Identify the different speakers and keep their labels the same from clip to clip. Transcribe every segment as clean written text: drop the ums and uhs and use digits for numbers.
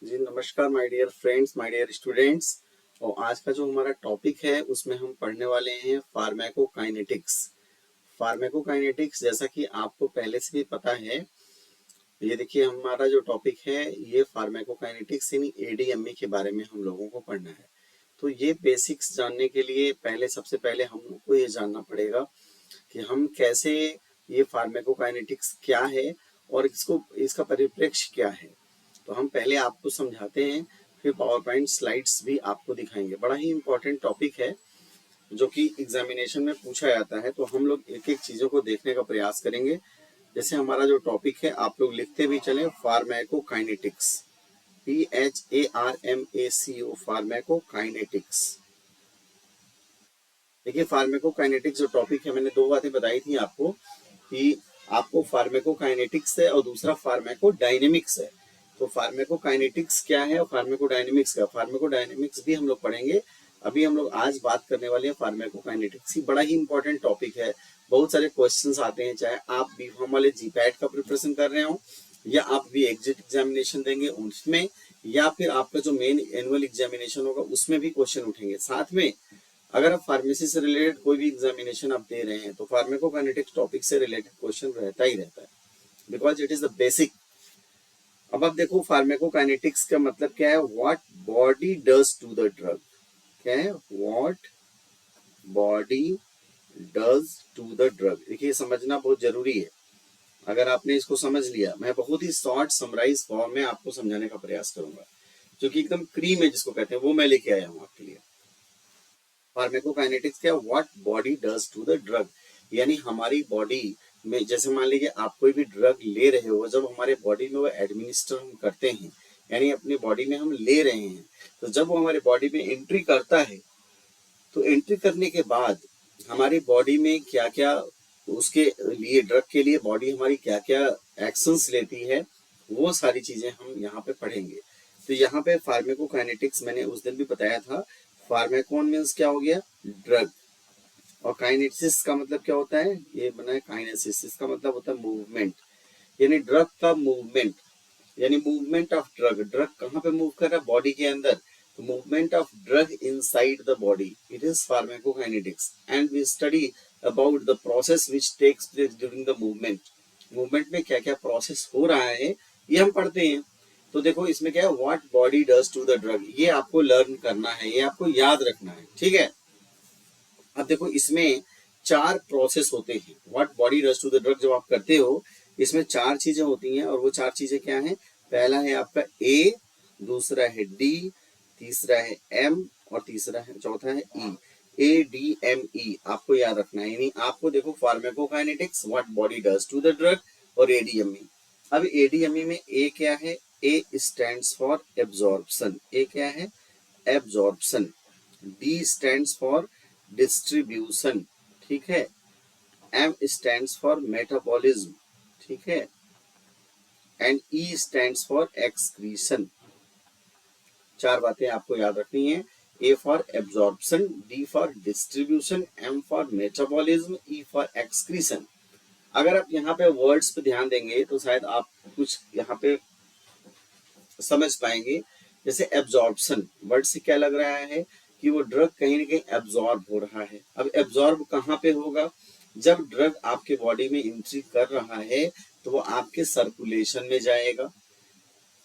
Speaker 1: जी नमस्कार my dear friends, my dear students. और आज का जो हमारा टॉपिक है उसमें हम पढ़ने वाले हैं फार्माकोकाइनेटिक्स। फार्माकोकाइनेटिक्स जैसा कि आपको पहले से भी पता है, ये देखिए हमारा जो टॉपिक है ये फार्माकोकाइनेटिक्स यानी एडीएमई के बारे में हम लोगों को पढ़ना है। तो ये बेसिक्स जानने के लिए सबसे पहले हम लोग को ये जानना पड़ेगा कि हम कैसे, ये फार्माकोकाइनेटिक्स क्या है और इसका परिप्रेक्ष्य क्या है। तो हम पहले आपको समझाते हैं, फिर पावर पॉइंट स्लाइड्स भी आपको दिखाएंगे। बड़ा ही इंपॉर्टेंट टॉपिक है जो कि एग्जामिनेशन में पूछा जाता है, तो हम लोग एक एक चीज़ों को देखने का प्रयास करेंगे। जैसे हमारा जो टॉपिक है आप लोग लिखते भी चलें, फार्माकोकाइनेटिक्स, PHARMACO, फार्माकोकाइनेटिक्स। देखिए फार्माकोकाइनेटिक्स जो टॉपिक है, मैंने दो बातें बताई थी आपको कि आपको फार्माकोकाइनेटिक्स है और दूसरा फार्माकोडायनेमिक्स है। तो फार्माकोकाइनेटिक्स क्या है और फार्माकोडायनेमिक्स क्या है, फार्माकोडायनेमिक्स भी हम लोग पढ़ेंगे। अभी हम लोग आज बात करने वाले हैं फार्माकोकाइनेटिक्स की। बड़ा ही इंपॉर्टेंट टॉपिक है, बहुत सारे क्वेश्चंस आते हैं, चाहे आप बीफार्म वाले जीपैट का प्रिपरेशन कर रहे हो या आप भी एग्जिट एग्जामिनेशन देंगे उसमें, या फिर आपका जो मेन एनुअल एग्जामिनेशन होगा उसमें भी क्वेश्चन उठेंगे। साथ में अगर आप फार्मेसी से रिलेटेड कोई भी एग्जामिनेशन आप दे रहे हैं तो फार्माकोकाइनेटिक्स टॉपिक से रिलेटेड क्वेश्चन रहता ही रहता है, because it is the basic. अब आप देखो फार्माकोकाइनेटिक्स का मतलब क्या है, what body does to the drug. क्या है, what body does to the drug. देखिए समझना बहुत जरूरी है। अगर आपने इसको समझ लिया, मैं बहुत ही शॉर्ट समराइज फॉर्म में आपको समझाने का प्रयास करूंगा, जो कि एकदम क्रीम है जिसको कहते हैं, वो मैं लेके आया हूँ आपके लिए। फार्माकोकाइनेटिक्स क्या, what body does to the drug, यानी हमारी बॉडी में, जैसे मान लीजिए आप कोई भी ड्रग ले रहे हो, जब हमारे बॉडी में वो एडमिनिस्टर हम करते हैं, यानी अपनी बॉडी में हम ले रहे हैं, तो जब वो हमारे बॉडी में एंट्री करता है, तो एंट्री करने के बाद हमारी बॉडी में क्या क्या, उसके लिए ड्रग के लिए बॉडी हमारी क्या क्या एक्शंस लेती है, वो सारी चीजें हम यहाँ पे पढ़ेंगे। तो यहाँ पे फार्माकोकाइनेटिक्स मैंने उस दिन भी बताया था। फार्माकोन मीन्स क्या हो गया, ड्रग, और काइनेसिस का मतलब क्या होता है, ये बना है काइनेसिस, इसका मतलब होता है मूवमेंट, यानी ड्रग का मूवमेंट, यानी मूवमेंट ऑफ ड्रग। ड्रग कहाँ पे मूव कर रहा है, बॉडी के अंदर, तो movement of drug inside the body, it is pharmacokinetics. And we study about the process which takes place during the movement. Movement में क्या क्या प्रोसेस हो रहा है ये हम पढ़ते हैं। तो देखो इसमें क्या है, what body does to the drug, ये आपको लर्न करना है, ये आपको याद रखना है, ठीक है। अब देखो इसमें चार प्रोसेस होते हैं, what body does to the drug जब आप करते हो, इसमें चार चीजें होती हैं, और वो चार चीजें क्या हैं, पहला है आपका ए, दूसरा है डी, तीसरा है एम, और तीसरा है, चौथा है ई। ADME आपको याद रखना है, यानी आपको देखो pharmacokinetics, what body does to the drug, और ADME। अब ADME में ए क्या है, A stands for absorption, A क्या है, absorption. D stands for distribution, ठीक है। एम स्टैंड्स फॉर मेटाबॉलिज्म, ठीक है। And E stands for excretion. चार बातें आपको याद रखनी है, A for absorption, D for distribution, M for metabolism, E for excretion. अगर आप यहाँ पे वर्ड्स पे ध्यान देंगे तो शायद आप कुछ यहाँ पे समझ पाएंगे। जैसे एब्जॉर्प्शन वर्ड से क्या लग रहा है कि वो ड्रग कहीं ना कहीं एब्जॉर्ब हो रहा है। अब एब्जॉर्ब कहाँ पे होगा, जब ड्रग आपके बॉडी में एंट्री कर रहा है तो वो आपके सर्कुलेशन में जाएगा।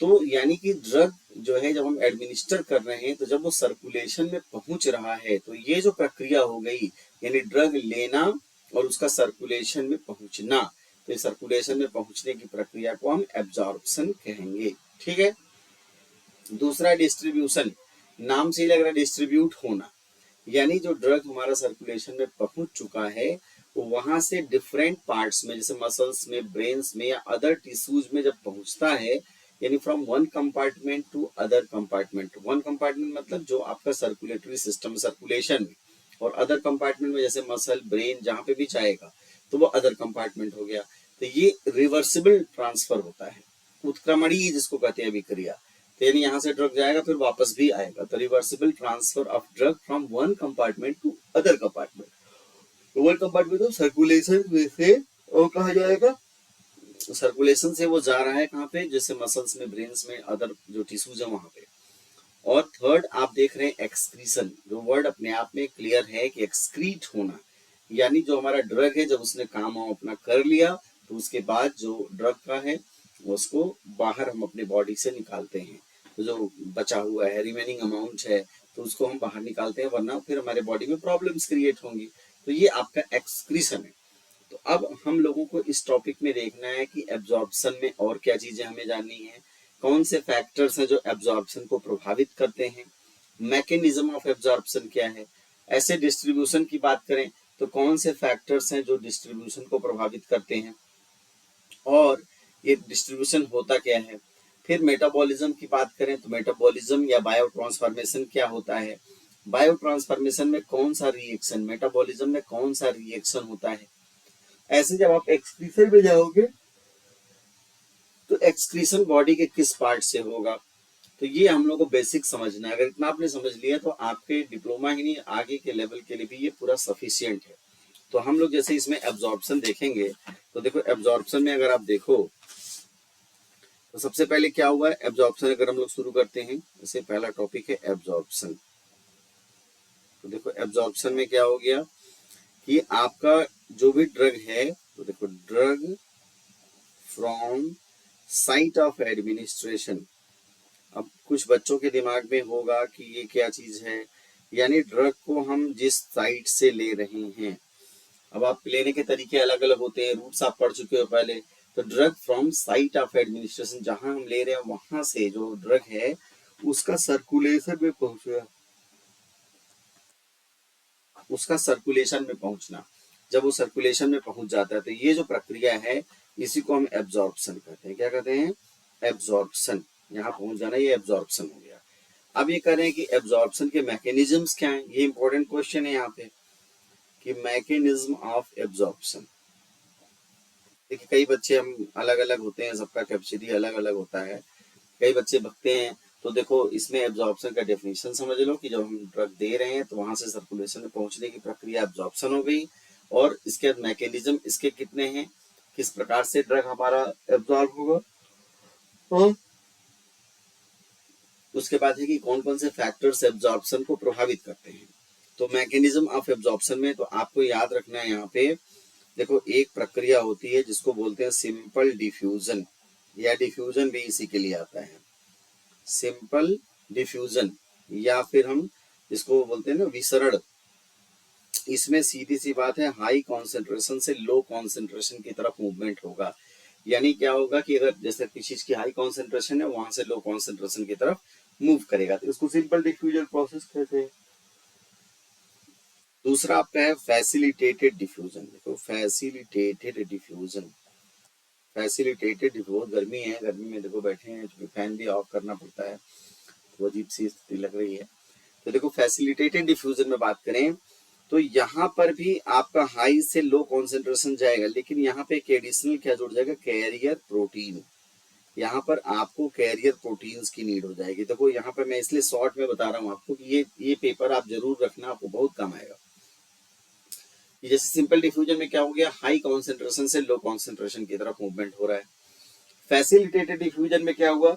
Speaker 1: तो यानी कि ड्रग जो है जब हम एडमिनिस्टर कर रहे हैं, तो जब वो सर्कुलेशन में पहुंच रहा है, तो ये जो प्रक्रिया हो गई, यानी ड्रग लेना और उसका सर्कुलेशन में पहुंचना, तो सर्कुलेशन में पहुंचने की प्रक्रिया को हम एब्जॉर्प्शन कहेंगे, ठीक है। दूसरा डिस्ट्रीब्यूशन, नाम से ही लग रहा है डिस्ट्रीब्यूट होना, यानी जो ड्रग हमारा सर्कुलेशन में पहुंच चुका है वो वहां से डिफरेंट पार्ट्स में, जैसे मसल्स में, ब्रेन्स में या अदर टिश्यूज में जब पहुंचता है, यानी from one compartment to other compartment. One compartment मतलब जो आपका सर्कुलेटरी सिस्टम, सर्कुलेशन में, और अदर कंपार्टमेंट में जैसे मसल, ब्रेन, जहां पे भी जाएगा तो वो अदर कंपार्टमेंट हो गया। तो ये रिवर्सिबल ट्रांसफर होता है, उत्क्रमणीय जिसको कहते हैं अभिक्रिया। तो यानी यहाँ से ड्रग जाएगा फिर वापस भी आएगा, तो reversible transfer of drug from one compartment to other compartment. One compartment तो सर्कुलेशन में से वो कहा जाएगा सर्कुलेशन से वो जा रहा है कहाँ पे, जैसे मसल्स में, ब्रेन्स में, अदर जो टिश्यूज है वहां पे। और थर्ड आप देख रहे हैं एक्सक्रीशन, जो वर्ड अपने आप में क्लियर है कि एक्सक्रीट होना, यानी जो हमारा ड्रग है जब उसने काम अपना कर लिया तो उसके बाद जो ड्रग का है उसको बाहर हम अपने बॉडी से निकालते हैं। तो जो बचा हुआ है, रिमेनिंग अमाउंट है, तो उसको हम बाहर निकालते हैं, वरना फिर हमारे बॉडी में प्रॉब्लम्स क्रिएट होंगी। तो ये आपका एक्सक्रीशन है। तो अब हम लोगों को इस टॉपिक में देखना है कि एब्जॉर्प्शन में और क्या चीजें हमें जाननी है, कौन से फैक्टर्स हैं जो एब्जॉर्प्शन को प्रभावित करते हैं, मैकेनिज्म ऑफ एब्जॉर्प्शन क्या है, ऐसे डिस्ट्रीब्यूशन की बात करें तो कौन से फैक्टर्स हैं जो डिस्ट्रीब्यूशन को प्रभावित करते हैं और ये डिस्ट्रीब्यूशन होता क्या है। फिर मेटाबॉलिज्म की बात करें तो मेटाबॉलिज्म या बायो ट्रांसफॉर्मेशन क्या होता है, बायो ट्रांसफॉर्मेशन में कौन सा रिएक्शन, मेटाबॉलिज्म में कौन सा रिएक्शन होता है। ऐसे जब आप एक्सक्रीशन में जाओगे तो एक्सक्रीशन बॉडी के किस पार्ट से होगा, तो ये हम लोग को बेसिक समझना है। अगर इतना आपने समझ लिया तो आपके डिप्लोमा ही नहीं, आगे के लेवल के लिए भी ये पूरा सफिशियंट है। तो हम लोग जैसे इसमें एब्जॉर्प्शन देखेंगे तो देखो एब्जॉर्प्शन में अगर आप देखो तो सबसे पहले क्या हुआ है, एब्जॉर्प्शन अगर हम लोग शुरू करते हैं, जैसे पहला टॉपिक है एब्जॉर्प्शन। तो देखो एब्जॉर्प्शन में क्या हो गया कि आपका जो भी ड्रग है, तो देखो drug from site of administration. अब कुछ बच्चों के दिमाग में होगा कि ये क्या चीज है, यानी ड्रग को हम जिस साइट से ले रहे हैं। अब आप लेने के तरीके अलग अलग होते हैं, रूट्स आप पढ़ चुके हो पहले। तो drug from site of administration, जहां हम ले रहे हैं वहां से जो ड्रग है उसका सर्कुलेशन में पहुंचना, उसका सर्कुलेशन में पहुंचना। जब वो सर्कुलेशन में पहुंच जाता है तो ये जो प्रक्रिया है इसी को हम एब्जॉर्प्शन कहते हैं। क्या कहते हैं, एब्जॉर्प्शन। यहाँ पहुंच जाना ये एब्जॉर्प्शन हो गया। अब ये कह रहे हैं कि एब्जॉर्प्शन के मैकेनिज्म्स क्या हैं, ये इंपॉर्टेंट क्वेश्चन है यहाँ पे कि मैकेनिज्म ऑफ एब्जॉर्प्शन। देखिए कई बच्चे हम अलग अलग होते हैं, सबका कैपेसिटी अलग अलग होता है, कई बच्चे भगते हैं। तो देखो इसमें एब्जॉर्प्शन का डेफिनेशन समझ लो कि जब हम ड्रग दे रहे हैं तो वहां से सर्कुलेशन में पहुंचने की प्रक्रिया एब्जॉर्प्शन हो गई। और इसके बाद मैकेनिज्म इसके कितने हैं, किस प्रकार से ड्रग हमारा एब्जॉर्ब होगा, और उसके बाद है कि कौन कौन से फैक्टर्स एब्जॉर्प्शन को प्रभावित करते हैं। तो मैकेनिज्म ऑफ एब्जॉर्प्शन में तो आपको याद रखना है यहाँ पे, देखो एक प्रक्रिया होती है जिसको बोलते हैं सिंपल डिफ्यूजन, या डिफ्यूजन भी इसी के लिए आता है, सिंपल डिफ्यूजन, या फिर हम इसको बोलते हैं ना विसरण। इसमें सीधी सी बात है, हाई कॉन्सेंट्रेशन से लो कॉन्सेंट्रेशन की तरफ मूवमेंट होगा। यानी क्या होगा कि अगर जैसे किसी चीज की हाई कॉन्सेंट्रेशन है वहां से लो कॉन्सेंट्रेशन की तरफ मूव करेगा, तो इसको सिंपल डिफ्यूजन प्रोसेस कहते हैं। दूसरा आपका है फैसिलिटेटेड डिफ्यूजन। देखो फैसिलिटेटेड डिफ्यूजन, फैसिलिटेटेड, बहुत गर्मी है, गर्मी में देखो बैठे हैं तो फैन भी ऑफ करना पड़ता है, तो अजीब सी स्थिति लग रही है। तो देखो फैसिलिटेटेड डिफ्यूजन में बात करें तो यहाँ पर भी आपका हाई से लो कॉन्सेंट्रेशन जाएगा, लेकिन यहाँ पे एक एडिशनल क्या जुड़ जाएगा, कैरियर प्रोटीन। यहाँ पर आपको कैरियर प्रोटीन्स की नीड हो जाएगी। देखो यहाँ पर मैं इसलिए शॉर्ट में बता रहा हूँ आपको कि ये पेपर आप जरूर रखना, आपको बहुत काम आएगा। जैसे सिंपल डिफ्यूजन में क्या हो गया, हाई कॉन्सेंट्रेशन से लो कॉन्सेंट्रेशन की तरफ मूवमेंट हो रहा है। फैसिलिटेटेड डिफ्यूजन में क्या हुआ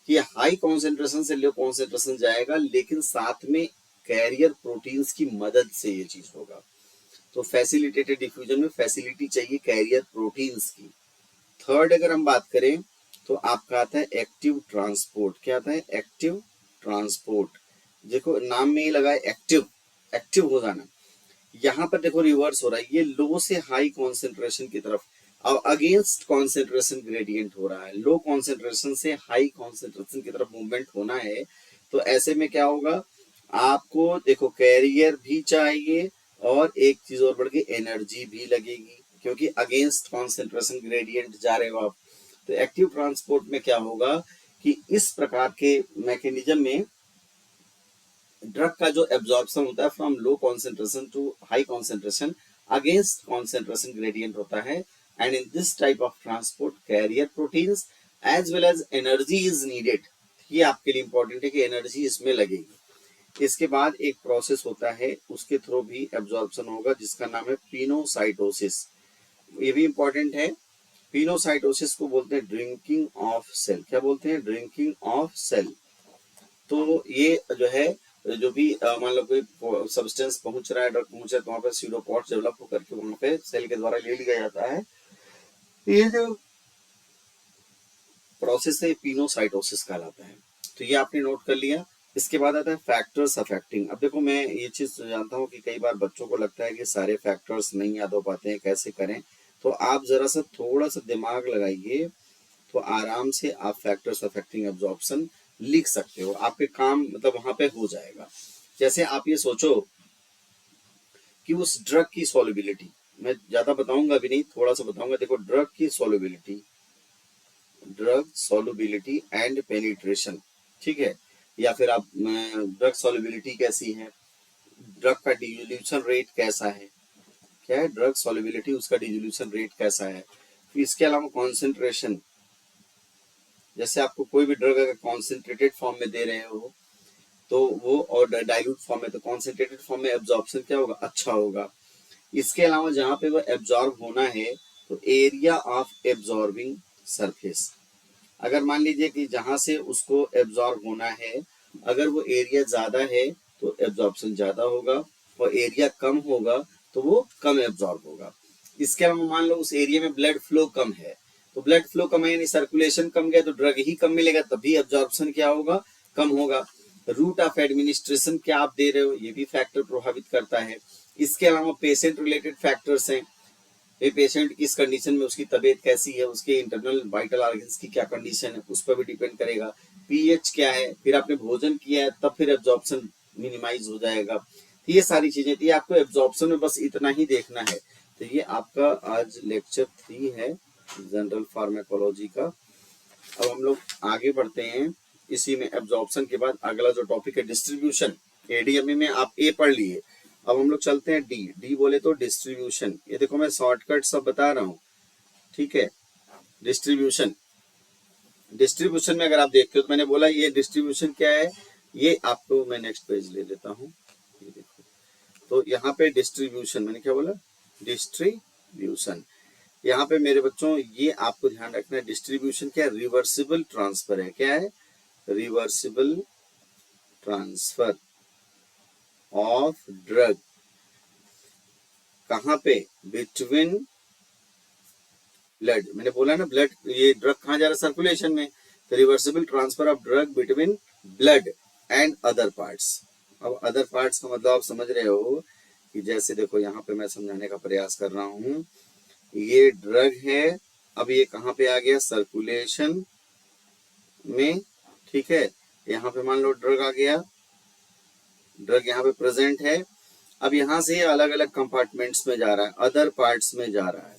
Speaker 1: कि हाई कॉन्सेंट्रेशन से लो कॉन्सेंट्रेशन जाएगा, लेकिन साथ में कैरियर प्रोटीन्स की मदद से ये चीज होगा। तो फैसिलिटेटेड डिफ्यूजन में फैसिलिटी चाहिए कैरियर प्रोटीन्स की। थर्ड अगर हम बात करें तो आपका आता है एक्टिव ट्रांसपोर्ट। क्या आता है, एक्टिव ट्रांसपोर्ट। देखो नाम में ही लगा है एक्टिव, एक्टिव हो जाना। यहाँ पर देखो रिवर्स हो रहा है, ये लो से हाई कॉन्सेंट्रेशन की तरफ, अब अगेंस्ट कॉन्सेंट्रेशन ग्रेडियंट हो रहा है, लो कॉन्सेंट्रेशन से हाई कॉन्सेंट्रेशन की तरफ मूवमेंट होना है। तो ऐसे में क्या होगा, आपको देखो कैरियर भी चाहिए और एक चीज और बढ़ के एनर्जी भी लगेगी, क्योंकि अगेंस्ट कॉन्सेंट्रेशन ग्रेडियंट जा रहे हो आप। तो एक्टिव ट्रांसपोर्ट में क्या होगा कि इस प्रकार के मैकेनिज्म में ड्रग का जो एब्जॉर्प्शन होता है from low concentration to high concentration against concentration gradient होता है। And in this type of transport carrier proteins as well as energy is needed. ये आपके लिए इंपॉर्टेंट है कि एनर्जी इसमें लगेगी। इसके बाद एक प्रोसेस होता है उसके थ्रू भी एब्जॉर्प्शन होगा जिसका नाम है पिनोसाइटोसिस। ये भी इंपॉर्टेंट है पिनोसाइटोसिस को बोलते हैं ड्रिंकिंग ऑफ सेल। क्या बोलते हैं? Drinking of cell. तो ये जो है, जो भी मान लो कोई सब्सटेंस पहुंच रहा है, ड्रग पहुंच रहा है, तो वहां पे सीडोपॉड्स डेवलप होकर के वहां पे सेल के द्वारा ले लिया जाता है। ये जो प्रोसेस है पिनोसाइटोसिस कहलाता है। तो ये आपने नोट कर लिया। इसके बाद आता है फैक्टर्स अफेक्टिंग। अब देखो, मैं ये चीज जानता हूँ कि कई बार बच्चों को लगता है कि सारे फैक्टर्स नहीं याद हो पाते हैं, कैसे करें। तो आप जरा सा थोड़ा सा दिमाग लगाइए, तो आराम से आप फैक्टर्स अफेक्टिंग एब्जॉर्प्शन लिख सकते हो। आपके काम मतलब वहां पे हो जाएगा। जैसे आप ये सोचो कि उस ड्रग की सॉल्युबिलिटी, मैं ज्यादा बताऊंगा भी नहीं, थोड़ा सा बताऊंगा। देखो, ड्रग की solubility, drug solubility and penetration, ठीक है। या फिर आप ड्रग सॉल्युबिलिटी कैसी है, ड्रग का डिसोल्यूशन रेट कैसा है, क्या है ड्रग सॉल्युबिलिटी, उसका डिसोल्यूशन रेट कैसा है। फिर इसके अलावा कॉन्सेंट्रेशन, जैसे आपको कोई भी ड्रग अगर कॉन्सेंट्रेटेड फॉर्म में दे रहे हो तो वो, और डाइल्यूट फॉर्म में, तो कॉन्सेंट्रेटेड फॉर्म में एब्जॉर्प्शन क्या होगा? अच्छा होगा। इसके अलावा जहां पे वो एब्जॉर्ब होना है, तो एरिया ऑफ एब्जॉर्बिंग सरफेस, अगर मान लीजिए कि जहां से उसको एब्जॉर्ब होना है, अगर वो एरिया ज्यादा है तो एब्जॉर्प्शन ज्यादा होगा, और एरिया कम होगा तो वो कम एब्जॉर्ब होगा। इसके अलावा मान लो उस एरिया में ब्लड फ्लो कम है, तो ब्लड फ्लो कम है यानी सर्कुलेशन कम गया, तो ड्रग ही कम मिलेगा, तभी एब्जॉर्प्शन क्या होगा? कम होगा। रूट ऑफ एडमिनिस्ट्रेशन क्या आप दे रहे हो, ये भी फैक्टर प्रभावित करता है। इसके अलावा पेशेंट रिलेटेड फैक्टर्स हैं, ये पेशेंट किस कंडीशन में, उसकी तबीयत कैसी है, उसके इंटरनल वाइटल ऑर्गन्स की क्या कंडीशन है, उस पर भी डिपेंड करेगा। पीएच क्या है, फिर आपने भोजन किया है तब फिर एब्जॉर्प्शन मिनिमाइज हो जाएगा। तो ये सारी चीजें थी, आपको एब्जॉर्प्शन में बस इतना ही देखना है। तो ये आपका आज लेक्चर 3 है जनरल फार्माकोलॉजी का। अब हम लोग आगे बढ़ते हैं। इसी में एब्जॉर्प्शन के बाद अगला जो टॉपिक है डिस्ट्रीब्यूशन। एडीएमई में आप ए पढ़ लिए, अब हम लोग चलते हैं डी। डी बोले तो डिस्ट्रीब्यूशन। ये देखो मैं शॉर्टकट सब बता रहा हूँ, ठीक है। डिस्ट्रीब्यूशन, डिस्ट्रीब्यूशन में अगर आप देखते हो तो मैंने बोला ये डिस्ट्रीब्यूशन क्या है, ये आपको मैं नेक्स्ट पेज ले लेता हूँ। ये देखो, तो यहाँ पे डिस्ट्रीब्यूशन, मैंने क्या बोला? डिस्ट्रीब्यूशन। यहाँ पे मेरे बच्चों ये आपको ध्यान रखना है, डिस्ट्रीब्यूशन क्या है? रिवर्सिबल ट्रांसफर है। क्या है? Reversible transfer of drug. कहाँ पे? Between blood. मैंने बोला ना, ब्लड, ये ड्रग कहाँ जा रहा है? सर्कुलेशन में। तो reversible transfer of drug between blood and other parts. अब अदर पार्ट्स का मतलब आप समझ रहे हो कि जैसे देखो यहाँ पे मैं समझाने का प्रयास कर रहा हूँ, ये ड्रग है, अब ये कहाँ पे आ गया? सर्कुलेशन में, ठीक है। यहाँ पे मान लो ड्रग आ गया, ड्रग यहाँ पे प्रेजेंट है। अब यहाँ से अलग अलग कंपार्टमेंट्स में जा रहा है, अदर पार्ट्स में जा रहा है।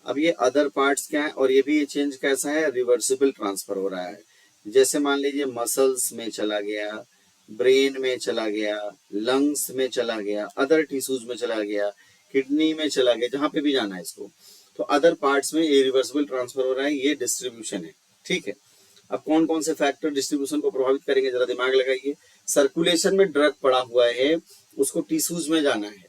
Speaker 1: अब ये अदर पार्ट्स क्या है, और ये भी ये चेंज कैसा है? रिवर्सिबल ट्रांसफर हो रहा है। जैसे मान लीजिए मसल्स में चला गया, ब्रेन में चला गया, लंग्स में चला गया, अदर टिश्यूज में चला गया, किडनी में चला गया, जहां पे भी जाना है इसको, तो अदर पार्ट्स में ये रिवर्सिबल ट्रांसफर हो रहा है। ये डिस्ट्रीब्यूशन है, ठीक है। अब कौन कौन से फैक्टर डिस्ट्रीब्यूशन को प्रभावित करेंगे, जरा दिमाग लगाइए। सर्कुलेशन में ड्रग पड़ा हुआ है, उसको टिश्यूज में जाना है।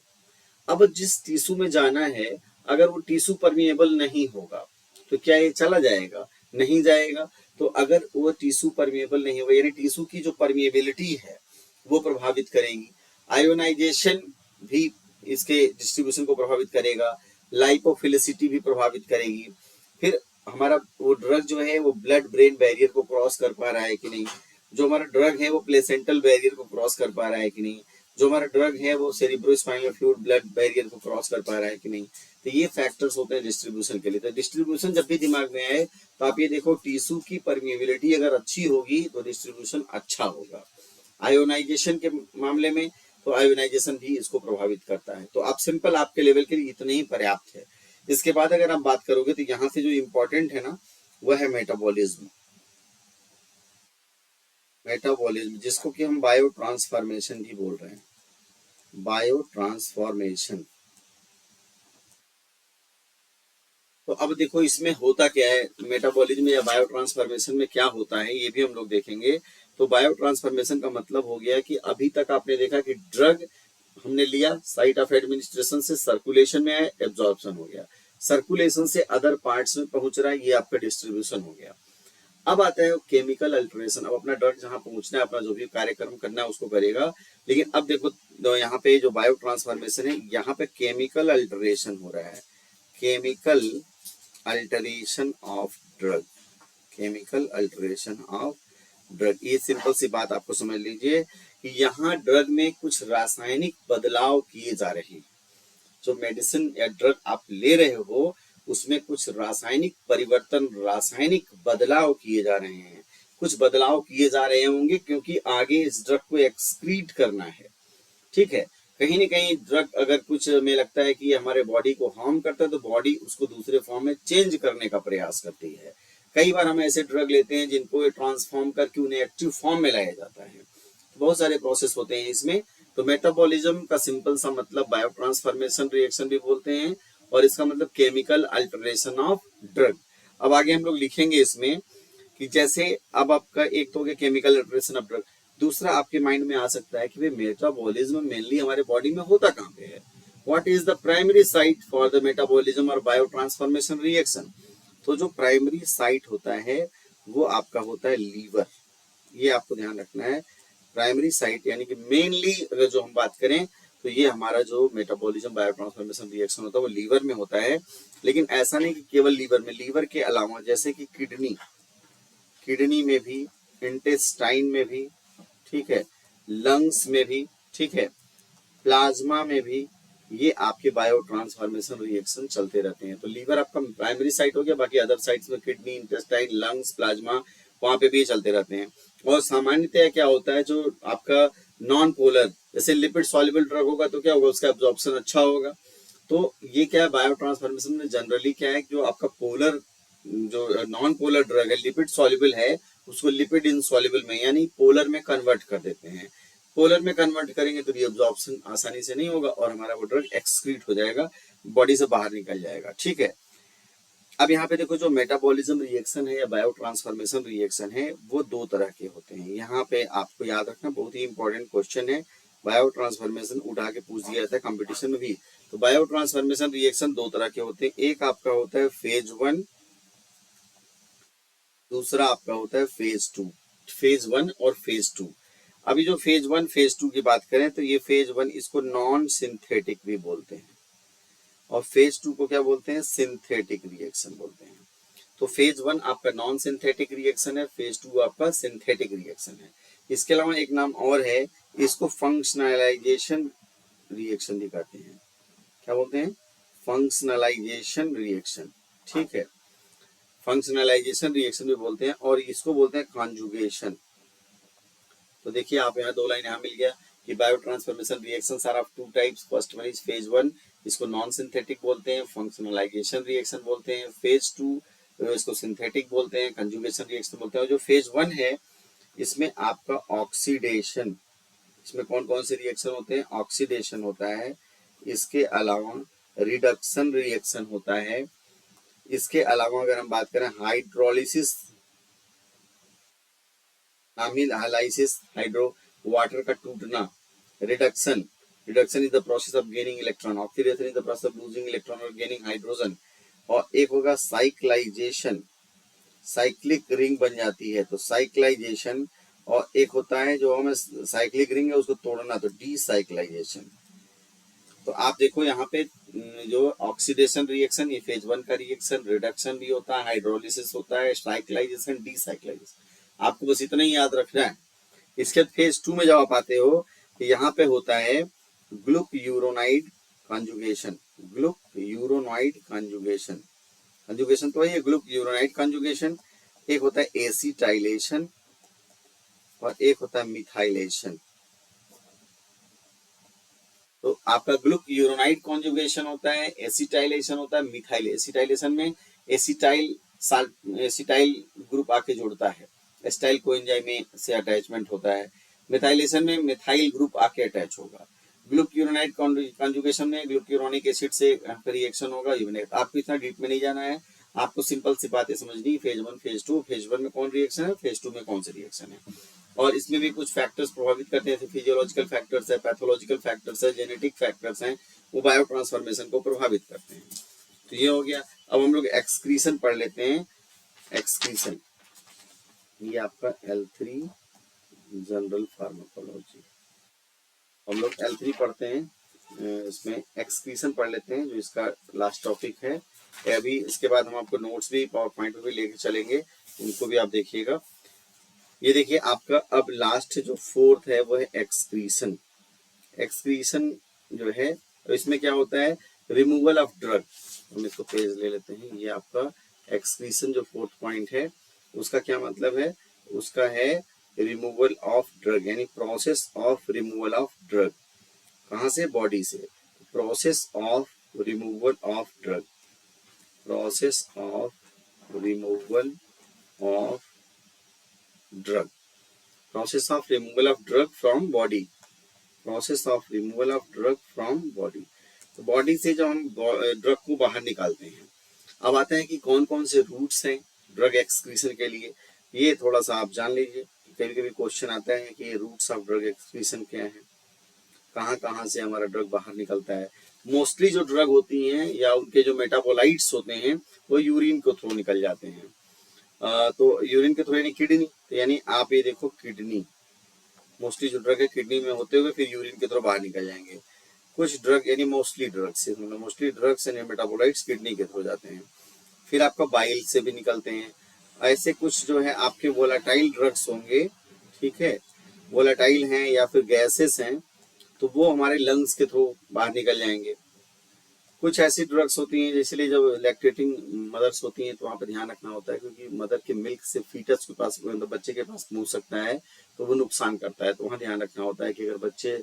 Speaker 1: अब जिस टिश्यू में जाना है, अगर वो टिश्यू परमिएबल नहीं होगा तो क्या ये चला जाएगा? नहीं जाएगा। तो अगर वो टिश्यू परमिएबल नहीं होगा, यानी टिश्यू की जो परमिएबिलिटी है वो प्रभावित करेगी। आयोनाइजेशन भी इसके डिस्ट्रीब्यूशन को प्रभावित करेगा, लाइपोफिलिसिटी भी प्रभावित करेगी। फिर हमारा वो ड्रग जो है वो ब्लड ब्रेन बैरियर को क्रॉस कर पा रहा है कि नहीं, जो हमारा ड्रग है वो प्लेसेंटल बैरियर को क्रॉस कर पा रहा है कि नहीं, जो हमारा ड्रग है वो सेरिब्रोस्पाइनल फ्लूइड ब्लड बैरियर को क्रॉस कर पा रहा है कि नहीं। तो ये फैक्टर्स होते हैं डिस्ट्रीब्यूशन के लिए। तो डिस्ट्रीब्यूशन जब भी दिमाग में आए तो आप ये देखो, टिश्यू की परमिएबिलिटी अगर अच्छी होगी तो डिस्ट्रीब्यूशन अच्छा होगा। आयोनाइजेशन के मामले में तो आयोनाइजेशन भी इसको प्रभावित करता है। तो आप सिंपल, आपके लेवल के लिए इतने ही पर्याप्त है। इसके बाद अगर आप बात करोगे तो यहाँ से जो इम्पोर्टेंट है ना, वह है मेटाबॉलिज्म। मेटाबॉलिज्म, जिसको कि हम बायो ट्रांसफॉर्मेशन भी बोल रहे हैं, बायो ट्रांसफॉर्मेशन। तो अब देखो इसमें होता क्या है, मेटाबॉलिज्म या बायो ट्रांसफॉर्मेशन में क्या होता है, ये भी हम लोग देखेंगे। तो बायो ट्रांसफॉर्मेशन का मतलब हो गया कि अभी तक आपने देखा कि ड्रग हमने लिया, साइट ऑफ एडमिनिस्ट्रेशन से सर्कुलेशन में आया, एब्जॉर्प्शन हो गया, सर्कुलेशन से अदर पार्ट्स में पहुंच रहा है, ये आपका डिस्ट्रीब्यूशन हो गया। अब आता है केमिकल अल्टरेशन। अब अपना ड्रग जहां पहुंचना है, अपना जो भी कार्यक्रम करना है उसको करेगा। लेकिन अब देखो तो यहाँ पे जो बायो ट्रांसफॉर्मेशन है, यहाँ पे केमिकल अल्टरेशन हो रहा है, chemical alteration of drug, chemical alteration of drug. ये सिंपल सी बात आपको समझ लीजिए कि यहाँ ड्रग में कुछ रासायनिक बदलाव किए जा रहे हैं। जो मेडिसिन या ड्रग आप ले रहे हो उसमें कुछ रासायनिक परिवर्तन, रासायनिक बदलाव किए जा रहे हैं। कुछ बदलाव किए जा रहे होंगे क्योंकि आगे इस ड्रग को एक्सक्रीट करना है, ठीक है। कहीं ना कहीं ड्रग अगर कुछ में लगता है कि हमारे बॉडी को हार्म करता है तो बॉडी उसको दूसरे फॉर्म में चेंज करने का प्रयास करती है। कई बार हम ऐसे ड्रग लेते हैं जिनको ट्रांसफॉर्म करके उन्हें एक्टिव फॉर्म में लाया जाता है। बहुत सारे प्रोसेस होते हैं इसमें। तो मेटाबॉलिज्म का सिंपल सा मतलब बायो ट्रांसफॉर्मेशन रिएक्शन भी बोलते हैं, और इसका मतलब केमिकल अल्टरेशन ऑफ ड्रग। अब आगे हम लोग लिखेंगे इसमें कि जैसे अब आपका एक तो हो गया केमिकल अल्टरेशन ऑफ ड्रग, दूसरा आपके माइंड में आ सकता है कि भाई मेटाबॉलिज्म मेनली हमारे बॉडी में होता कहाँ पे है, what is the primary site for the metabolism और बायो ट्रांसफॉर्मेशन रिएक्शन। तो जो प्राइमरी साइट होता है वो आपका होता है लीवर, ये आपको ध्यान रखना है। प्राइमरी साइट यानी कि मेनली अगर जो हम बात करें तो ये हमारा जो मेटाबॉलिज्म बायो ट्रांसफॉर्मेशन रिएक्शन होता है वो लीवर में होता है। लेकिन ऐसा नहीं कि केवल लीवर में, लीवर के अलावा जैसे कि किडनी, किडनी में भी, इंटेस्टाइन में भी, ठीक है, लंग्स में भी, ठीक है, प्लाज्मा में भी, ये आपके बायो ट्रांसफॉर्मेशन रिएक्शन चलते रहते हैं। तो लीवर आपका प्राइमरी साइट हो गया, बाकी अदर साइट्स में किडनी, इंटेस्टाइन, लंग्स, प्लाज्मा, वहां पे भी चलते रहते हैं। और सामान्यतः क्या होता है, जो आपका नॉन पोलर जैसे लिपिड सॉल्युबल ड्रग होगा तो क्या होगा, उसका एब्जॉर्प्शन अच्छा होगा। तो ये क्या है, बायो ट्रांसफॉर्मेशन में जनरली क्या है, जो आपका पोलर, जो नॉन पोलर ड्रग है, लिपिड सॉल्युबल है, उसको लिपिड इनसॉल्युबल में यानी पोलर में कन्वर्ट कर देते हैं। पोलर में कन्वर्ट करेंगे तो रीअब्जॉर्प्शन आसानी से नहीं होगा और हमारा वो ड्रग एक्सक्रीट हो जाएगा, बॉडी से बाहर निकल जाएगा, ठीक है। अब यहाँ पे देखो जो मेटाबॉलिज्म रिएक्शन है या बायो ट्रांसफॉर्मेशन रिएक्शन है वो दो तरह के होते हैं। यहाँ पे आपको याद रखना, बहुत ही इंपॉर्टेंट क्वेश्चन है, बायो ट्रांसफॉर्मेशन उठा के पूछ दिया जाता है कंपटीशन में भी। तो बायो ट्रांसफॉर्मेशन रिएक्शन दो तरह के होते हैं, एक आपका होता है फेज 1, दूसरा आपका होता है फेज 2। फेज 1 और फेज 2। अभी जो फेज 1 फेज 2 की बात करें तो ये फेज 1 इसको नॉन सिंथेटिक भी बोलते हैं और फेज 2 को क्या बोलते हैं, सिंथेटिक रिएक्शन बोलते हैं। तो फेज 1 आपका नॉन सिंथेटिक रिएक्शन है, फेज 2 आपका सिंथेटिक रिएक्शन है। इसके अलावा एक नाम और है, इसको फंक्शनलाइजेशन रिएक्शन भी कहते हैं। क्या बोलते हैं, फंक्शनलाइजेशन रिएक्शन, ठीक है, फंक्शनलाइजेशन रिएक्शन भी बोलते हैं। और इसको बोलते हैं कॉन्जुगेशन। तो देखिए आप यहाँ दो लाइन यहाँ मिल गया कि bio transformation reactions are of two types, first one is phase 1, इसको नॉन सिंथेटिक बोलते हैं, फंक्शनलाइजेशन रिएक्शन बोलते हैं। फेज 2 इसको सिंथेटिक बोलते हैं, कंजुगेशन रिएक्शन बोलते हैं। जो फेज 1 है इसमें आपका ऑक्सीडेशन, इसमें कौन कौन से रिएक्शन होते हैं, ऑक्सीडेशन होता है, इसके अलावा रिडक्शन रिएक्शन होता है, इसके अलावा अगर हम बात करें हाइड्रोलिसिस, अमील हाइलाइसिस, हाइड्रो वाटर का टूटना, reduction, reduction is the process of gaining electron, oxidation is the process of losing electron और गेनिंग हाइड्रोजन। और एक होगा साइक्लाइजेशन, साइक्लिक रिंग बन जाती है तो साइक्लाइजेशन। और एक होता है जो हमें साइक्लिक रिंग है उसको तोड़ना तो डीसाइक्लाइजेशन। तो आप देखो यहाँ पे जो ऑक्सीडेशन रिएक्शन, ये फेज 1 का रिएक्शन, रिडक्शन भी होता है, हाइड्रोलिसिस होता है, साइक्लाइजेशन, डीसाइक्लाइजेशन, आपको बस इतना ही याद रखना है। इसके बाद फेज 2 में जब आप आते हो तो यहाँ पे होता है ग्लूक्यूरोनाइड कॉन्जुगेशन, ग्लूक्यूरोनाइड कॉन्जुगेशन, कॉन्जुगेशन तो है ग्लूक्यूरोनाइड कॉन्जुगेशन। एक होता है एसिटाइलेशन और एक होता है मिथाइलेशन। तो आपका ग्लूक्यूरोनाइड कॉन्जुगेशन होता है, एसिटाइलेशन होता है, मिथाइल, एसिटाइलेशन में एसिटाइल ग्रुप आके जुड़ता है, एसिटाइल कोएंजाइम में से अटैचमेंट होता है। मिथाइलेशन में मिथाइल ग्रुप आके अटैच होगा। ग्लूक्यूरोनाइड कॉन्जुगेशन में ग्लूक्यूरोनिक एसिड से रिएक्शन होगा। आपको इतना डीप में नहीं जाना है, आपको सिंपल सी बातें समझनी, फेज 1 फेज 2, फेज 1 में कौन रिएक्शन है, फेज 2 में कौन से रिएक्शन है। और इसमें भी कुछ फैक्टर्स प्रभावित करते हैं, जैसे फिजियोलॉजिकल फैक्टर्स है, पैथोलॉजिकल फैक्टर्स है, जेनेटिक फैक्टर्स हैं, वो बायो ट्रांसफॉर्मेशन को प्रभावित करते हैं। तो ये हो गया। अब हम लोग एक्सक्रीशन पढ़ लेते हैं। एक्सक्रीशन, ये आपका L3 जनरल फार्माकोलॉजी, हम लोग L3 पढ़ते हैं। इसमें एक्सक्रीशन पढ़ लेते हैं जो इसका लास्ट टॉपिक है। अभी इसके बाद हम आपको नोट्स भी पावर पॉइंट पे भी लेके चलेंगे, उनको भी आप देखिएगा। ये देखिए आपका अब लास्ट जो फोर्थ है वो है एक्सक्रीशन। एक्सक्रीशन जो है इसमें क्या होता है, रिमूवल ऑफ ड्रग। हम इसको पेज ले लेते हैं। ये आपका एक्सक्रीशन जो फोर्थ पॉइंट है उसका क्या मतलब है, उसका है रिमूवल ऑफ ड्रग, यानी process of removal of drug. कहाँ से, बॉडी से। Process of removal of drug, process of removal of drug, process of removal of drug from body, process of removal of drug from body. तो body से जब हम drug को बाहर निकालते हैं, अब आता है कि कौन कौन से रूट्स हैं ड्रग एक्सक्रीशन के लिए। ये थोड़ा सा आप जान लीजिए। कभी कभी क्वेश्चन आता है कि रूट्स ऑफ ड्रग एक्सक्रीशन क्या है, कहाँ कहाँ से हमारा ड्रग बाहर निकलता है। मोस्टली जो ड्रग होती हैं या उनके जो मेटाबोलाइट्स होते हैं वो यूरिन के थ्रू निकल जाते हैं। तो यूरिन के थ्रू यानी किडनी, तो यानी आप ये देखो किडनी, मोस्टली जो ड्रग है किडनी में होते हुए फिर यूरिन के थ्रू बाहर निकल जाएंगे। कुछ ड्रग यानी mostly drugs, mostly drugs and metabolites kidney के थ्रू जाते हैं। फिर आपका बाइल से भी निकलते हैं। ऐसे कुछ जो है आपके वोलाटाइल ड्रग्स होंगे, ठीक है, वोलाटाइल हैं या फिर गैसेस हैं, तो वो हमारे लंग्स के थ्रू बाहर निकल जाएंगे। कुछ ऐसी ड्रग्स होती हैं, इसलिए जब लैक्टेटिंग मदर्स होती हैं तो वहाँ पर ध्यान रखना होता है, क्योंकि मदर के मिल्क से फीटस के पास, मतलब बच्चे के पास मुंह सकता है तो वो नुकसान करता है। तो वहाँ ध्यान रखना होता है कि अगर बच्चे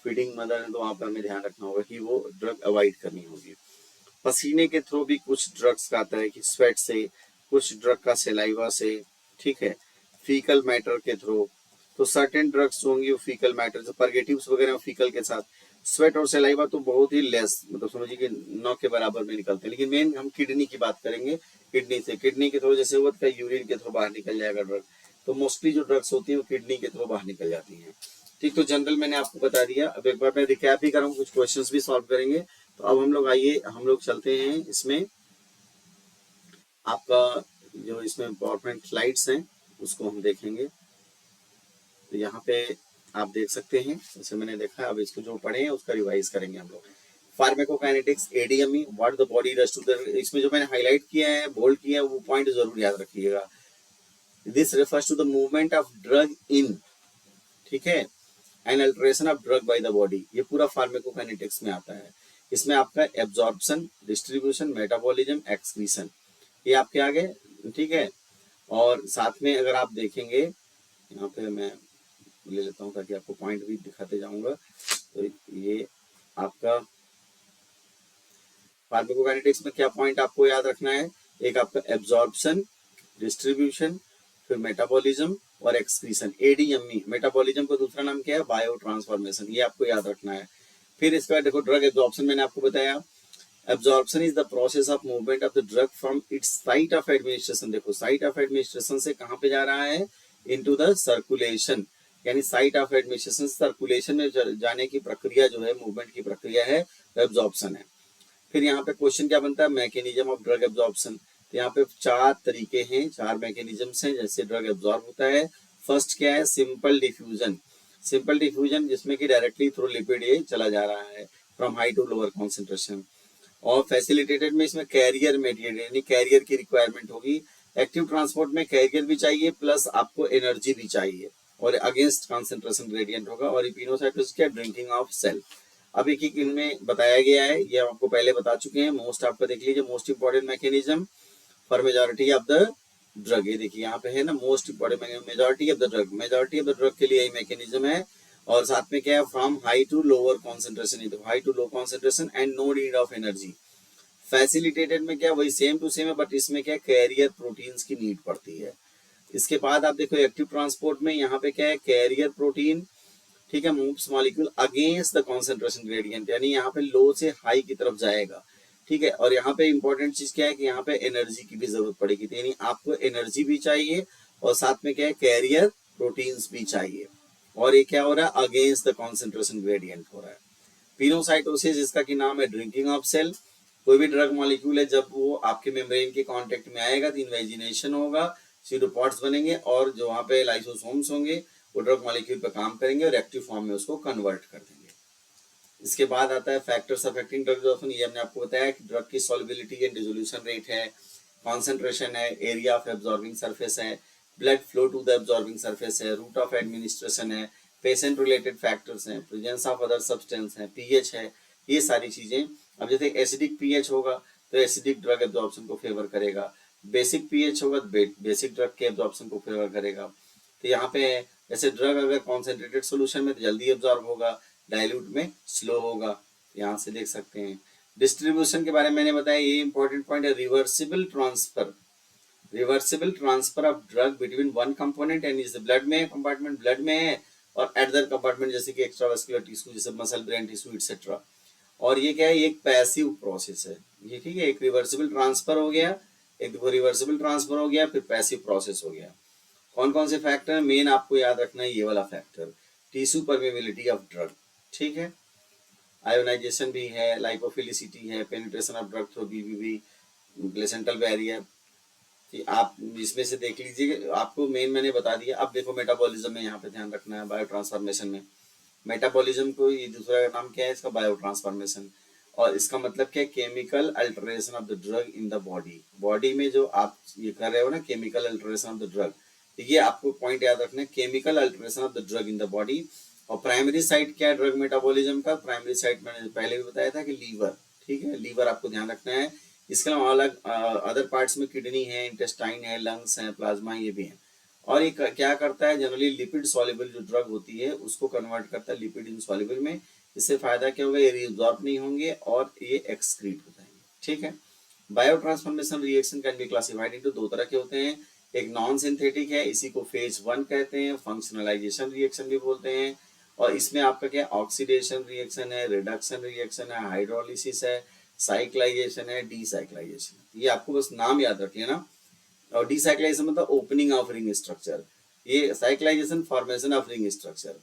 Speaker 1: फीडिंग मदर है तो वहाँ पर हमें ध्यान रखना होगा कि वो ड्रग अवॉइड करनी होगी। पसीने के थ्रू भी कुछ ड्रग्स का आता है कि स्वेट से, कुछ ड्रग का सेलाइवा से, ठीक है, फीकल मैटर के थ्रू। तो सर्टेन ड्रग्स जो होंगी वो फीकल मैटर, जो परगेटिव्स वगैरह फीकल के साथ। स्वेट और सेलाइवा तो बहुत ही लेस, मतलब समझिए कि 9 के बराबर में निकलते हैं, लेकिन मेन हम किडनी की बात करेंगे। किडनी से, किडनी के थ्रू जैसे हुआ था यूरिन के थ्रू बाहर निकल जाएगा ड्रग, तो मोस्टली जो ड्रग्स होती है वो किडनी के थ्रू बाहर निकल जाती हैं। ठीक, तो जनरल मैंने आपको बता दिया। अब एक बार मैं रिकैप ही करूँ, कुछ क्वेश्चंस भी सॉल्व करेंगे। तो अब हम लोग आइए, हम लोग चलते हैं इसमें, आपका जो इसमें पावरपॉइंट स्लाइड्स हैं उसको हम देखेंगे। तो यहाँ पे आप देख सकते हैं, जैसे मैंने देखा, अब इसको जो पढ़े हैं उसका रिवाइज करेंगे हम लोग। Pharmacokinetics, ADME, what the body does to the, इसमें जो मैंने हाईलाइट किया है, बोल्ड किया है, वो पॉइंट जरूर याद रखिएगा। This refers to the movement of drug in, ठीक है, and alteration of drug by the body, ये पूरा फार्माकोकाइनेटिक्स में आता है। इसमें आपका एब्जॉर्प्शन, डिस्ट्रीब्यूशन, मेटाबॉलिज्म, एक्सक्रीशन, ये आपके आगे, ठीक है। और साथ में अगर आप देखेंगे, यहाँ पे मैं ले लेता हूँ ताकि आपको पॉइंट भी दिखाते जाऊंगा। तो ये आपका फार्माकोकाइनेटिक्स में क्या पॉइंट आपको याद रखना है, एक आपका एब्जॉर्प्शन, डिस्ट्रीब्यूशन, फिर मेटाबॉलिज्म और एक्सक्रीशन। एडीएमई, मेटाबॉलिज्म का दूसरा नाम क्या है, बायो ट्रांसफॉर्मेशन, ये आपको याद रखना है। फिर इसका देखो ड्रग एब्जॉर्प्शन मैंने आपको बताया। Absorption is the process of movement of the drug from its site of administration, देखो साइट ऑफ एडमिनिस्ट्रेशन से कहाँ पे जा रहा है, इनटू द सर्कुलेशन, यानी साइट ऑफ एडमिनिस्ट्रेशन सर्कुलेशन में जाने की प्रक्रिया जो है, मूवमेंट की प्रक्रिया है, एब्जॉर्प्शन है। फिर यहाँ पे क्वेश्चन क्या बनता है, मैकेनिज्म ऑफ ड्रग एब्जॉर्प्शन। तो यहाँ पे 4 तरीके हैं, 4 मैकेनिज्म्स हैं जैसे ड्रग एब्जॉर्ब होता है। फर्स्ट क्या है, सिंपल डिफ्यूजन, सिंपल डिफ्यूजन जिसमें कि डायरेक्टली थ्रू लिपिड ये चला जा रहा है from high to lower concentration. और फैसिलिटेटेड में इसमें कैरियर मेडिएटेड, यानी कैरियर की रिक्वायरमेंट होगी। एक्टिव ट्रांसपोर्ट में कैरियर भी चाहिए प्लस आपको एनर्जी भी चाहिए, और अगेंस्ट कॉन्सेंट्रेशन ग्रेडियंट होगा। और इपिनोसाइटोसिस क्या, ड्रिंकिंग ऑफ सेल। अब एक एक इनमें बताया गया है, ये आपको पहले बता चुके हैं। मोस्ट आपका देख लीजिए, most important mechanism for majority of the drug, ये देखिए यहाँ पे है ना, most important majority of the drug, majority of the drug के लिए यही मैकेनिज्म है। और साथ में क्या है, from high to lower concentration, high to low concentration and no need of energy. Facilitated में क्या, वही सेम टू सेम है, बट इसमें क्या कैरियर प्रोटीन्स की नीड पड़ती है। इसके बाद आप देखो एक्टिव ट्रांसपोर्ट में यहाँ पे क्या है, कैरियर प्रोटीन, ठीक है, moves molecule against the concentration gradient, यानी यहाँ पे लो से हाई की तरफ जाएगा, ठीक है। और यहाँ पे इंपॉर्टेंट चीज क्या है कि यहाँ पे एनर्जी की भी जरूरत पड़ेगी, यानी आपको एनर्जी भी चाहिए और साथ में क्या है, कैरियर प्रोटीन्स भी चाहिए। और ये क्या हो रहा है, अगेंस्ट द कॉन्सेंट्रेशन ग्रेडियंट हो रहा है। पिनोसाइटोसिस, इसका की नाम है ड्रिंकिंग ऑफ सेल, कोई भी ड्रग मॉलिक्यूल है जब वो आपके मेम्ब्रेन के कांटेक्ट में आएगा तो इन्वेजिनेशन होगा, सीरोपोड्स बनेंगे और जो वहाँ पे लाइसोसोम्स होंगे वो ड्रग मॉलिक्यूल पे काम करेंगे और एक्टिव फॉर्म में उसको कन्वर्ट कर देंगे। इसके बाद आता है फैक्टर्स अफेक्टिंग ड्रग एब्जॉर्प्शन। ये हमने आपको बताया कि ड्रग की सॉल्युबिलिटी एंड डिसोल्यूशन रेट है, कॉन्सेंट्रेशन है, एरिया ऑफ एब्जॉर्बिंग सरफेस है, blood flow to the absorbing surface है, रूट ऑफ एडमिनिस्ट्रेशन है, पेशेंट रिलेटेड फैक्टर्स हैं, प्रेजेंस ऑफ अदर सब्सटेंस है, पीएच है, ये सारी चीजें। अब जैसे एसिडिक पीएच होगा तो एसिडिक ड्रग एब्जॉर्प्शन को फेवर करेगा, बेसिक पीएच होगा तो बेसिक ड्रग के एब्जॉर्प्शन को फेवर करेगा। तो यहाँ पे जैसे ड्रग अगर कॉन्सेंट्रेटेड सोल्यूशन में तो जल्दी एब्जॉर्ब होगा, डाइल्यूट में स्लो होगा, यहाँ से देख सकते हैं। डिस्ट्रीब्यूशन के बारे में मैंने बताया, ये इंपॉर्टेंट पॉइंट है, reversible transfer of drug between one component and is blood में कंपार्टमेंट ब्लड में है और अदर कंपार्टमेंट जैसे कि एक्स्ट्रावेस्कुलर टिश्यू जैसे मसल ब्रेन टिश्यू एक्सेट्रा। और ये क्या है, ये एक पैसिव प्रोसेस है ये, ठीक है। एक रिवर्सिबल ट्रांसफर हो गया, एक देखो रिवर्सिबल ट्रांसफर हो गया, फिर पैसिव प्रोसेस हो गया। कौन कौन से फैक्टर मेन आपको याद रखना है, ये वाला factor, tissue permeability of drug, ठीक है, आयोनाइजेशन भी है, लाइपोफिलिसिटी है, penetration of drug through BBB, placental barrier. आप इसमें से देख लीजिए, आपको मेन मैंने बता दिया। अब देखो मेटाबॉलिज्म में यहाँ पे ध्यान रखना है, बायो ट्रांसफॉर्मेशन में मेटाबॉलिज्म को ये दूसरा नाम क्या है इसका, बायो ट्रांसफॉर्मेशन। और इसका मतलब क्या है, chemical alteration of the drug in the body. Body में जो आप ये कर रहे हो ना chemical alteration of the drug, तो ये आपको पॉइंट याद रखना है, chemical alteration of the drug in the body. और प्राइमरी साइट क्या है ड्रग मेटाबॉलिज्म का, प्राइमरी साइट मैंने पहले भी बताया था कि लीवर, ठीक है, लीवर आपको ध्यान रखना है। इसके अलावा अलग अदर पार्ट्स में किडनी है, इंटेस्टाइन है, लंग्स है, प्लाज्मा ये भी है। और ये क्या करता है, जनरली लिपिड सॉल्युबल जो ड्रग होती है उसको कन्वर्ट करता है लिपिड इनसॉल्युबल में। इससे फायदा क्या होगा, ये रिअब्सॉर्ब नहीं होंगे और ये एक्सक्रीट हो जाएंगे, ठीक है। Bio transformation reaction can be classified into दो तरह के होते हैं, एक नॉन सिंथेटिक है, इसी को फेज 1 कहते हैं, फंक्शनलाइजेशन रिएक्शन भी बोलते हैं। और इसमें आपका क्या ऑक्सीडेशन रिएक्शन है, रिडक्शन रिएक्शन है, हाइड्रोलिसिस है, साइक्लाइजेशन है, डीसाइक्लाइजेशन। ये आपको बस नाम याद रख लेना। और डीसाइक्लाइजेशन मतलब ओपनिंग ऑफ रिंग स्ट्रक्चर, ये cyclisation formation of ring structure.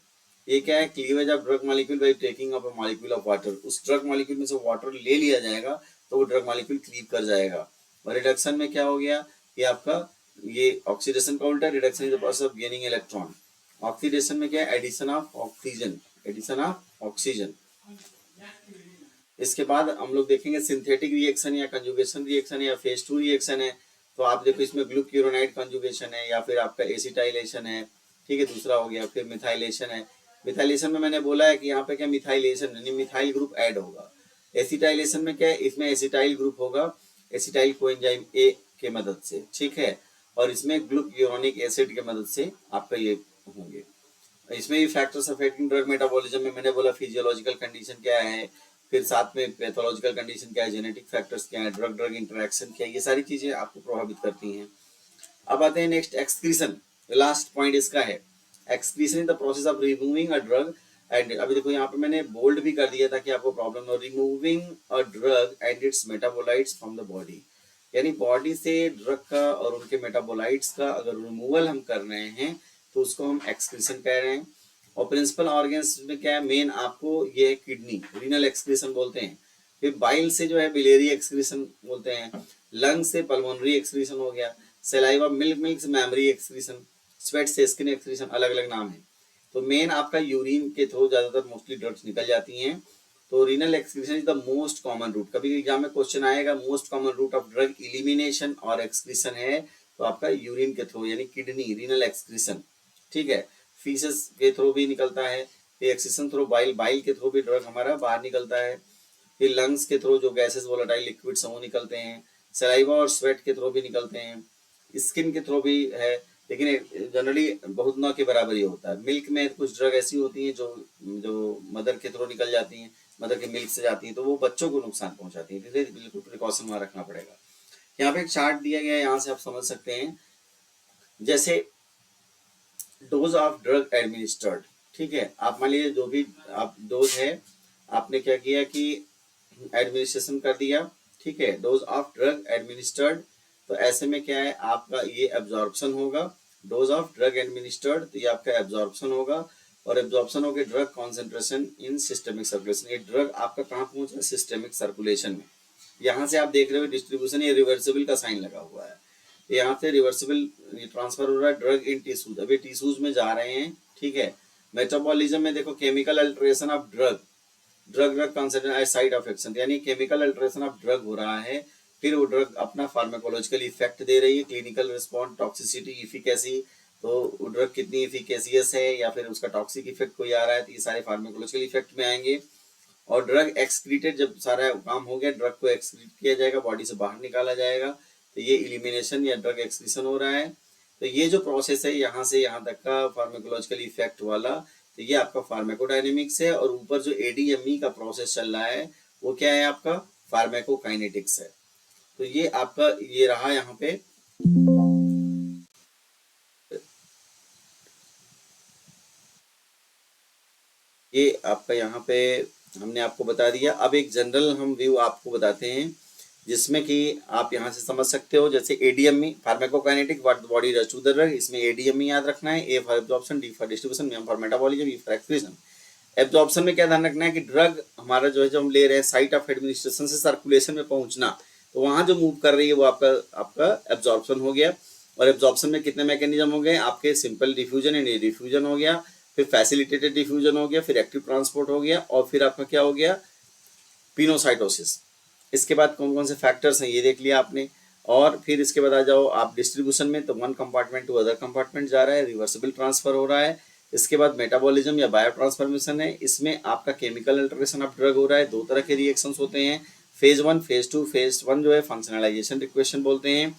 Speaker 1: ये क्या है, cleavage of drug molecule by taking of a molecule of water. उस ड्रग मॉलिक्यूल में से वाटर ले लिया जाएगा तो वो ड्रग मॉलिक्यूल क्लीव कर जाएगा। और रिडक्शन में क्या हो गया, ये आपका ये ऑक्सीडेशन का उल्टा, reduction is the process of gaining electron. Oxidation में क्या है, addition of oxygen, addition of oxygen. इसके बाद हम लोग देखेंगे सिंथेटिक रिएक्शन या कंजुगेशन रिएक्शन या फेज 2 रिएक्शन है। तो आप देखो इसमें ग्लूक्यूरोनाइड कंजुगेशन है या फिर आपका एसिटाइलेशन है, ठीक है, दूसरा हो गया। फिर मिथाइलेशन है, मिथाइलेशन में मैंने बोला है कि यहाँ पे क्या मिथाइलेशन यानी मिथाइल ग्रुप ऐड होगा। एसिटाइलेशन में क्या है, इसमें एसिटाइल ग्रुप होगा एसिटाइल कोएंजाइम ए के मदद से, ठीक है। और इसमें ग्लूक्यूरोनिक एसिड के मदद से आपका ये होंगे। इसमें भी फैक्टर्स अफेक्टिंग ड्रग मेटाबॉलिज्म में मैंने बोला फिजियोलॉजिकल कंडीशन क्या है, फिर साथ में पैथोलॉजिकल कंडीशन क्या है, जेनेटिक फैक्टर्स क्या है, ड्रग ड्रग इंटरेक्शन क्या है, ये सारी चीजें आपको प्रभावित करती हैं। अब आते हैं नेक्स्ट एक्सक्रीशन, लास्ट पॉइंट इसका है, excretion is the process of removing a drug and, अभी देखो यहाँ पे मैंने बोल्ड भी कर दिया था कि आपको प्रॉब्लम हो, removing a drug and it's metabolites from the body. यानी बॉडी से ड्रग का और उनके मेटाबोलाइट्स का अगर रिमूवल हम कर रहे हैं तो उसको हम एक्सक्रीशन कह रहे हैं। और प्रिंसिपल ऑर्गन्स में क्या है, मेन आपको ये है किडनी, रीनल एक्सक्रीशन बोलते हैं। फिर बाइल से जो है बिलेरी एक्सक्रीशन बोलते हैं, लंग से पल्मोनरी एक्सक्रीशन हो गया, सलाइवा मिल्क से मेमोरी एक्सक्रीशन, स्वेट से स्किन एक्सक्रीशन, अलग अलग नाम है। तो मेन आपका यूरिन के थ्रू ज्यादातर मोस्टली ड्रग्स निकल जाती हैं। तो renal excretion is the most common route, कभी एग्जाम में क्वेश्चन आएगा most common route of drug elimination और एक्सक्रीशन है तो आपका यूरिन के थ्रू यानी किडनी रीनल एक्सक्रीशन, ठीक है। फीसेस के थ्रू भी निकलता है, फिर एक्सक्रीशन थ्रू बाइल, बाइल के थ्रू भी ड्रग हमारा बाहर निकलता है। फिर लंग्स के थ्रू जो गैसेस वोलेटाइल लिक्विड समूह निकलते हैं, सलाइवा और स्वेट के थ्रू भी निकलते हैं, स्किन के थ्रू भी है, लेकिन जनरली बहुत न के बराबर ही होता है। मिल्क में कुछ ड्रग ऐसी होती हैं जो जो मदर के थ्रू निकल जाती हैं, मदर के मिल्क से जाती हैं, तो वो बच्चों को नुकसान पहुंचाती हैं, इसलिए बिल्कुल प्रिकॉशन वहां रखना पड़ेगा। यहाँ पे एक चार्ट दिया गया है, यहाँ से आप समझ सकते हैं। जैसे डोज ऑफ ड्रग एडमिनिस्टर्ड, ठीक है, आप मान लीजिए जो भी आप डोज है आपने क्या किया कि एडमिनिस्ट्रेशन कर दिया, ठीक है, डोज ऑफ ड्रग एडमिनिस्टर्ड। तो ऐसे में क्या है आपका ये एब्जॉर्प्शन होगा, डोज ऑफ ड्रग एडमिनिस्टर्ड, तो ये आपका एब्जॉर्प्शन होगा। और एब्जॉर्प्शन हो गया drug concentration in systemic circulation, ये ड्रग आपका कहाँ पहुंच रहा है, सिस्टमिक सर्कुलेशन में। यहाँ से आप देख रहे हो डिस्ट्रीब्यूशन, ये रिवर्सिबल का साइन लगा हुआ है, यहाँ से रिवर्सिबल ट्रांसफर हो रहा है ड्रग इन टिश्यूज, अभी टिश्यूज में जा रहे हैं, ठीक है। मेटाबॉलिज्म में देखो chemical alteration of drug, drug drug concentration side of action, यानी केमिकल अल्टरेशन ऑफ ड्रग हो रहा है, फिर वो ड्रग अपना फार्माकोलॉजिकल इफेक्ट दे रही है, क्लिनिकल रिस्पॉन्स, टॉक्सिसिटी, इफिकेसी, तो ड्रग कितनी इफिकेसियस है या फिर उसका टॉक्सिक इफेक्ट कोई आ रहा है, तो ये सारे फार्माकोलॉजिकल इफेक्ट में आएंगे। और ड्रग एक्सक्रीटेड, जब सारा काम हो गया ड्रग को एक्सक्रीट किया जाएगा, बॉडी से बाहर निकाला जाएगा, तो ये इलिमिनेशन या ड्रग एक्सक्रीशन हो रहा है। तो ये जो प्रोसेस है यहाँ से यहाँ तक का फार्माकोलॉजिकल इफेक्ट वाला, तो ये आपका फार्माकोडायनेमिक्स है। और ऊपर जो एडीएमई का प्रोसेस चल रहा है वो क्या है, आपका फार्माकोकाइनेटिक्स है। तो ये आपका ये रहा यहाँ पे, ये आपका यहाँ पे हमने आपको बता दिया। अब एक जनरल हम व्यू आपको बताते हैं जिसमें कि आप यहाँ से समझ सकते हो, जैसे ADME pharmacokinetic, what the body does to the drug, इसमें एडीएमई याद रखना है, A for absorption, D for distribution, M for metabolism, E for excretion. Absorption में क्या ध्यान रखना है कि ड्रग हमारा जो है, जो हम ले रहे हैं साइट ऑफ एडमिनिस्ट्रेशन से सर्कुलेशन में पहुंचना, तो वहां जो मूव कर रही है वो आपका एब्जॉर्प्शन हो गया। और एब्जॉर्प्शन में कितने मैकेनिज्म हो गए आपके, सिंपल डिफ्यूजन एंड डिफ्यूजन हो गया, फिर फैसिलिटेटेड डिफ्यूजन हो गया, फिर एक्टिव ट्रांसपोर्ट हो गया, और फिर आपका क्या हो गया, पिनोसाइटोसिस। इसके बाद कौन कौन से फैक्टर्स हैं ये देख लिया आपने। और फिर इसके बाद आ जाओ आप डिस्ट्रीब्यूशन में, तो one compartment to other compartment जा रहा है, रिवर्सिबल ट्रांसफर हो रहा है। इसके बाद मेटाबॉलिज्म या बायो ट्रांसफॉर्मेशन है, इसमें आपका केमिकल अल्टरेशन ऑफ ड्रग हो रहा है। दो तरह के रिएक्शंस होते हैं, फेज 1 फेज 2। फेज 1 जो है फंक्शनलाइजेशन रिक्वेशन बोलते हैं,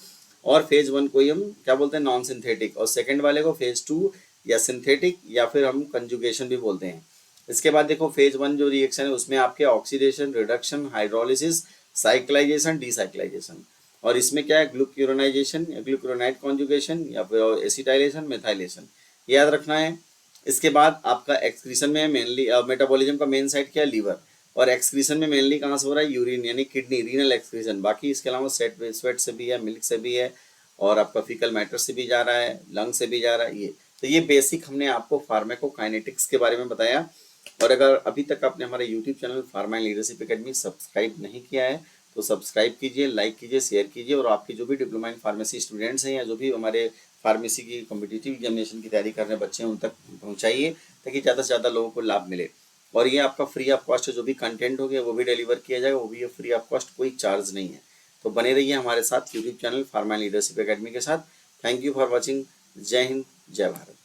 Speaker 1: और फेज 1 को ही हम क्या बोलते हैं, नॉन सिंथेटिक, और सेकेंड वाले को फेज 2 या सिंथेटिक या फिर हम कंजुगेशन भी बोलते हैं। इसके बाद देखो फेज 1 जो रिएक्शन है उसमें आपके ऑक्सीडेशन, रिडक्शन, हाइड्रोलिसिस, साइक्लाइजेशन, डीसाइक्लाइजेशन, और इसमें क्या है, ग्लूक्यूरोनाइजेशन या ग्लूक्यूरोनाइड कॉन्जुगेशन या फिर एसिटाइलेशन, मेथाइलेशन, याद रखना है। इसके बाद आपका एक्सक्रीशन में मेनली मेटाबॉलिज्म का मेन साइट क्या है, लीवर, और एक्सक्रीशन में मेनली कहाँ से हो रहा है, यूरिन यानी किडनी, रीनल एक्सक्रीशन। बाकी इसके अलावा स्वेट से भी है, मिल्क से भी है, और आपका फीकल मैटर से भी जा रहा है, लंग से भी जा रहा है। ये तो ये बेसिक हमने आपको फार्माकोकाइनेटिक्स के बारे में बताया। और अगर अभी तक आपने हमारे YouTube channel pharma leadership academy subscribe नहीं किया है तो सब्सक्राइब कीजिए, लाइक कीजिए, शेयर कीजिए, और आपके जो भी डिप्लोमा इन फार्मेसी स्टूडेंट्स हैं या जो भी हमारे फार्मेसी की कॉम्पिटिटिव एग्जामिनेशन की तैयारी कर रहे बच्चे हैं उन तक पहुंचाइए, ताकि ज़्यादा से ज़्यादा लोगों को लाभ मिले। और ये आपका फ्री ऑफ कॉस्ट जो भी कंटेंट हो गया वो भी डिलीवर किया जाएगा, वो भी फ्री ऑफ कॉस्ट, कोई चार्ज नहीं है। तो बने रहिए हमारे साथ YouTube channel pharma leadership academy के साथ। Thank you for watching. जय हिंद, जय भारत।